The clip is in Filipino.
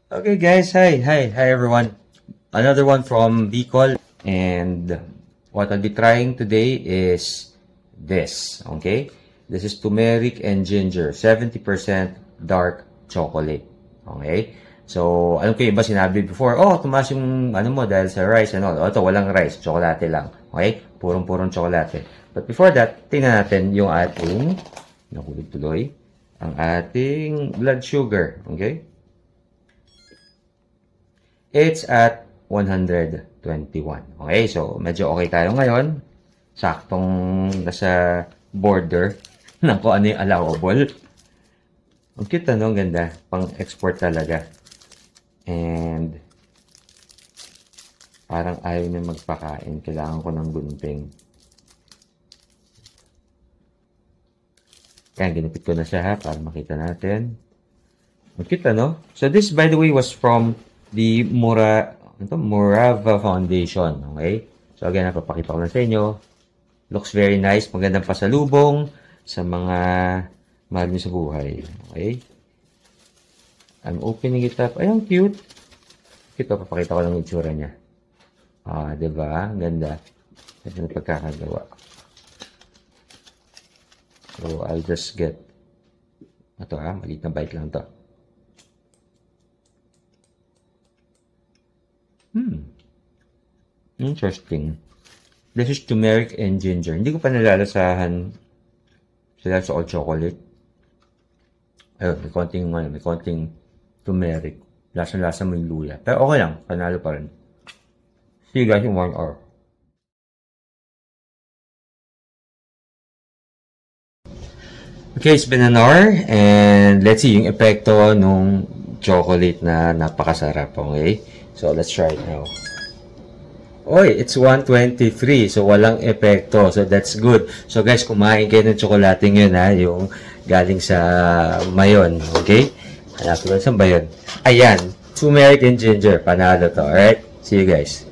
Okay guys, hi everyone. Another one from Bicol, and what I'll be trying today is this, okay? This is turmeric and ginger, 70% dark chocolate, okay? So, alam ko yung iba sinabi before, oh, tumaas yung ano mo dahil sa rice and all. Ito, walang rice, tsokolate lang, okay? Purong-purong tsokolate. But before that, tingnan natin yung ating, nakulit tuloy, ang ating blood sugar, okay? It's at 121. Okay, so medyo okay tayo ngayon. Saktong nasa border ng kung ano yung allowable. Ang cute ano, ang ganda. Pang-export talaga. And parang ayaw niya magpakain. Kailangan ko ng gunting. Kaya ginupit ko na siya ha, para makita natin. Ang cute ano. So this by the way was from the Morava Foundation. Okay? So again, napapakita ko na sa inyo. Looks very nice. Magandang pasalubong sa mga mahal nyo sa buhay. Okay? I'm opening it up. Ay, ang cute. Ito, papakita ko lang yung itsura niya. Ah, diba? Ang ganda. Ito na pagkakagawa. So, I'll just get ito ha, maliit na bite lang to. Interesting. This is turmeric and ginger. Hindi ko pa nalalasahan sila sa all chocolate. Ayun, may konting turmeric. Lasa-lasa mo yung luya. Pero okay lang, panalo pa rin. See you guys in 1 hour. Okay, it's been an hour and let's see yung epekto nung chocolate na napakasarap. Okay? So, let's try it now. Oy, it's 123. So, walang epekto. So, that's good. So, guys, kumain kayo ng tsokolating yun, ha? Yung galing sa Mayon. Okay? Hanapin ko saan ba yun? Ayan. Turmeric and ginger. Panalo to. Alright? See you guys.